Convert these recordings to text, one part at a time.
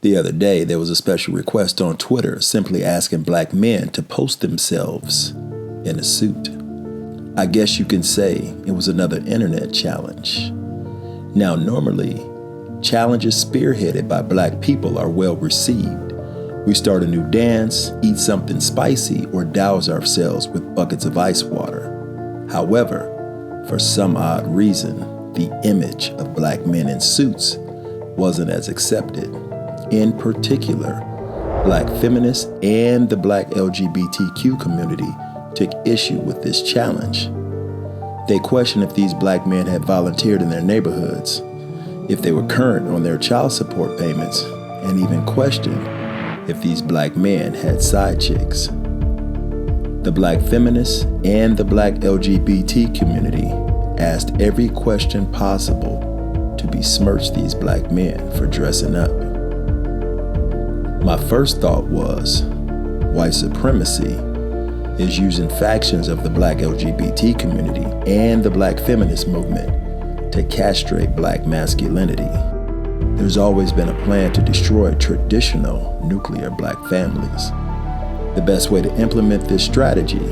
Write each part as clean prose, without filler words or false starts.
The other day, there was a special request on Twitter simply asking black men to post themselves in a suit. I guess you can say it was another internet challenge. Now, normally, challenges spearheaded by black people are well received. We start a new dance, eat something spicy, or douse ourselves with buckets of ice water. However, for some odd reason, the image of black men in suits wasn't as accepted. In particular, black feminists and the black LGBTQ community took issue with this challenge. They questioned if these black men had volunteered in their neighborhoods, if they were current on their child support payments, and even questioned if these black men had side chicks. The black feminists and the black LGBT community asked every question possible to besmirch these black men for dressing up. My first thought was, white supremacy is using factions of the black LGBT community and the black feminist movement to castrate black masculinity. There's always been a plan to destroy traditional nuclear black families. The best way to implement this strategy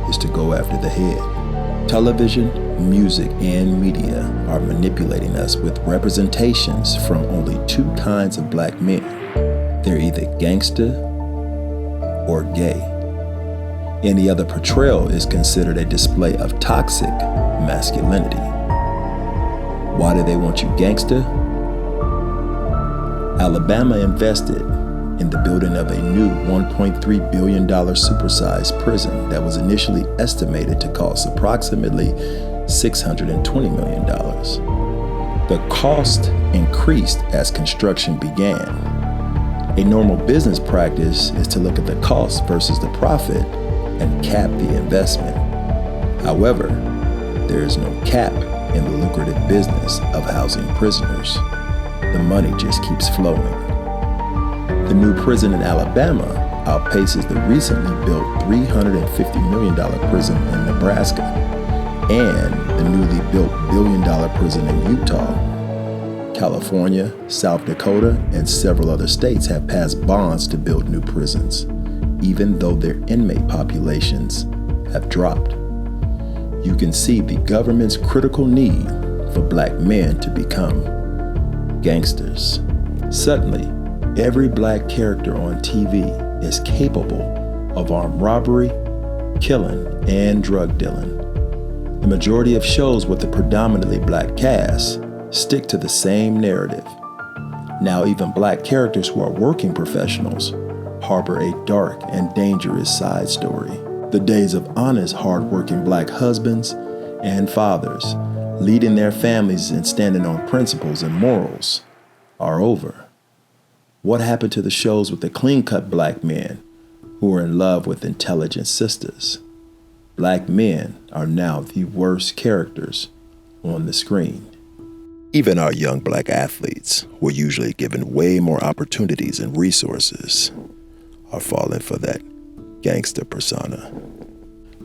is to go after the head. Television, music, and media are manipulating us with representations from only two kinds of black men. They're either gangster or gay. Any other portrayal is considered a display of toxic masculinity. Why do they want you gangster? Alabama invested in the building of a new $1.3 billion supersized prison that was initially estimated to cost approximately $620 million. The cost increased as construction began. A normal business practice is to look at the cost versus the profit and cap the investment. However, there is no cap in the lucrative business of housing prisoners. The money just keeps flowing. The new prison in Alabama outpaces the recently built $350 million prison in Nebraska and the newly built $1 billion prison in Utah. California, South Dakota, and several other states have passed bonds to build new prisons, even though their inmate populations have dropped. You can see the government's critical need for black men to become gangsters. Suddenly, every black character on TV is capable of armed robbery, killing, and drug dealing. The majority of shows with a predominantly black cast stick to the same narrative. Now even black characters who are working professionals harbor a dark and dangerous side story. The days of honest, hardworking black husbands and fathers leading their families and standing on principles and morals are over. What happened to the shows with the clean-cut black men who are in love with intelligent sisters? Black men are now the worst characters on the screen. Even our young black athletes, who are usually given way more opportunities and resources, are falling for that gangster persona.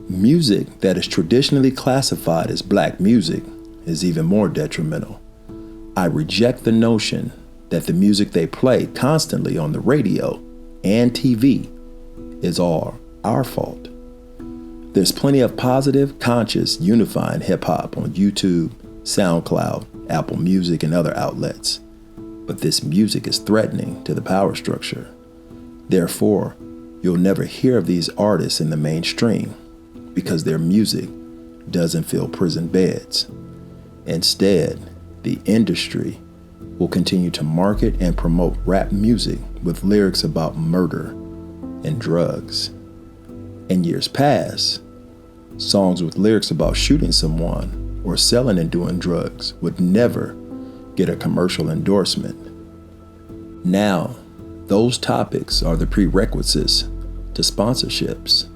Music that is traditionally classified as black music is even more detrimental. I reject the notion that the music they play constantly on the radio and TV is all our fault. There's plenty of positive, conscious, unifying hip-hop on YouTube, SoundCloud, Apple Music, and other outlets. But this music is threatening to the power structure. Therefore, you'll never hear of these artists in the mainstream because their music doesn't fill prison beds. Instead, the industry will continue to market and promote rap music with lyrics about murder and drugs. In years past, songs with lyrics about shooting someone or selling and doing drugs would never get a commercial endorsement. Now, those topics are the prerequisites to sponsorships.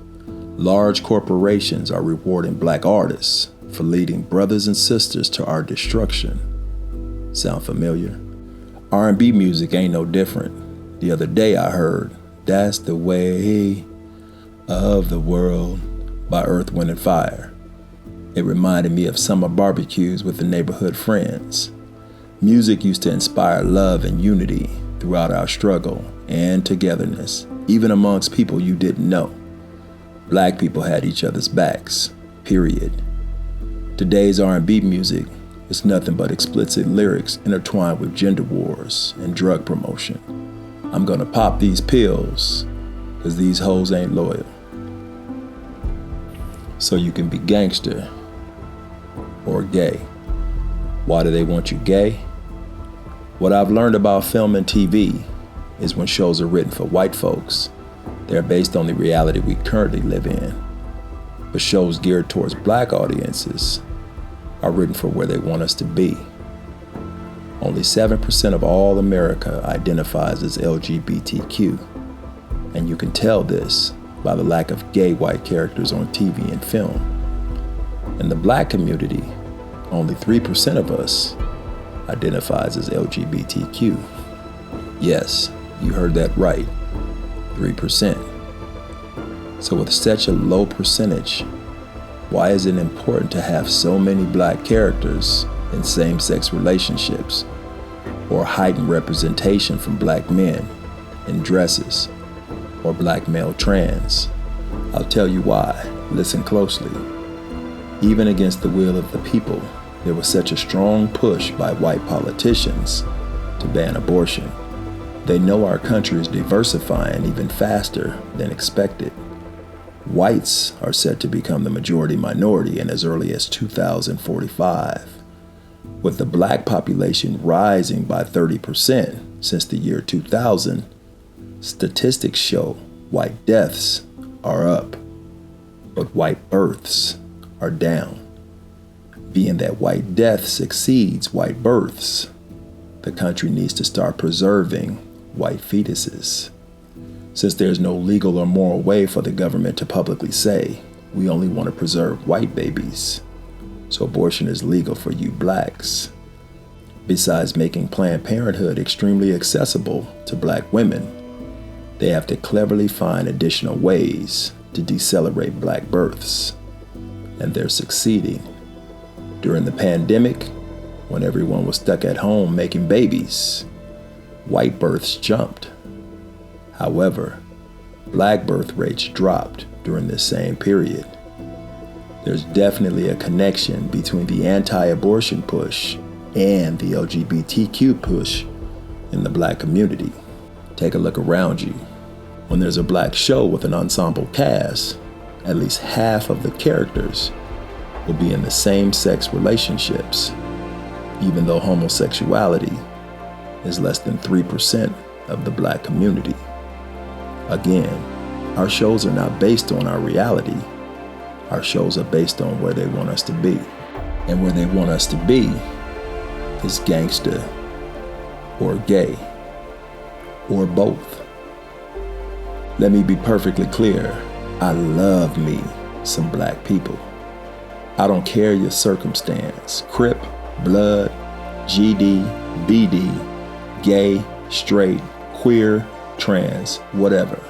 Large corporations are rewarding black artists for leading brothers and sisters to our destruction. Sound familiar? R&B music ain't no different. The other day I heard "That's the Way of the World" by Earth, Wind & Fire. It reminded me of summer barbecues with the neighborhood friends. Music used to inspire love and unity throughout our struggle and togetherness, even amongst people you didn't know. Black people had each other's backs, period. Today's R&B music is nothing but explicit lyrics intertwined with gender wars and drug promotion. I'm gonna pop these pills, cause these hoes ain't loyal. So you can be gangster or gay. Why do they want you gay? What I've learned about film and TV is when shows are written for white folks, they're based on the reality we currently live in. But shows geared towards black audiences are written for where they want us to be. Only 7% of all America identifies as LGBTQ, and you can tell this by the lack of gay white characters on TV and film. In the black community, only 3% of us identifies as LGBTQ. Yes, you heard that right, 3%. So with such a low percentage, why is it important to have so many black characters in same-sex relationships or heightened representation from black men in dresses or black male trans? I'll tell you why. Listen closely. Even against the will of the people, there was such a strong push by white politicians to ban abortion. They know our country is diversifying even faster than expected. Whites are set to become the majority minority in as early as 2045, with the black population rising by 30% since the year 2000. Statistics show white deaths are up, but white births are down. Being that white deaths exceeds white births, the country needs to start preserving white fetuses. Since there's no legal or moral way for the government to publicly say, we only want to preserve white babies, so abortion is legal for you blacks. Besides making Planned Parenthood extremely accessible to black women, they have to cleverly find additional ways to decelerate black births, and they're succeeding. During the pandemic, when everyone was stuck at home making babies, white births jumped. However, black birth rates dropped during this same period. There's definitely a connection between the anti-abortion push and the LGBTQ push in the black community. Take a look around you. When there's a black show with an ensemble cast, at least half of the characters will be in the same-sex relationships, even though homosexuality is less than 3% of the black community. Again, our shows are not based on our reality. Our shows are based on where they want us to be. And where they want us to be is gangster or gay or both. Let me be perfectly clear. I love me some black people. I don't care your circumstance, Crip, Blood, GD, BD, gay, straight, queer, trans, whatever.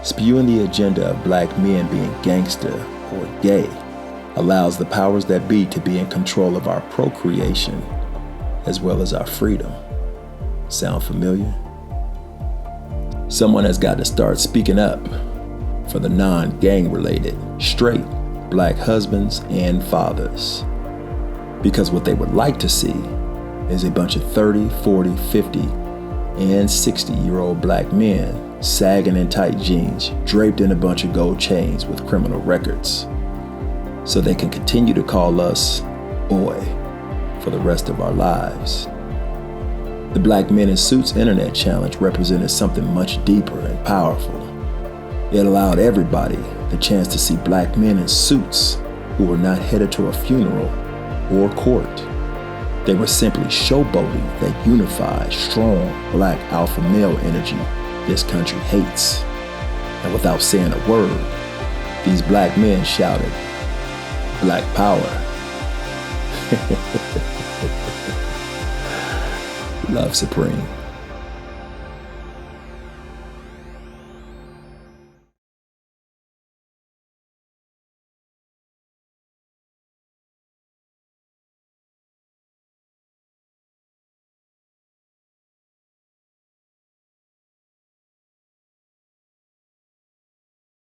Spewing the agenda of black men being gangster or gay allows the powers that be to be in control of our procreation as well as our freedom. Sound familiar? Someone has got to start speaking up for the non-gang related, straight black husbands and fathers. Because what they would like to see is a bunch of 30, 40, 50, and 60-year-old black men sagging in tight jeans, draped in a bunch of gold chains with criminal records, so they can continue to call us boy for the rest of our lives. The Black Men in Suits Internet Challenge represented something much deeper and powerful. It allowed everybody the chance to see black men in suits who were not headed to a funeral or court. They were simply showboating that unified, strong, black alpha male energy this country hates. And without saying a word, these black men shouted, "Black power." Love supreme.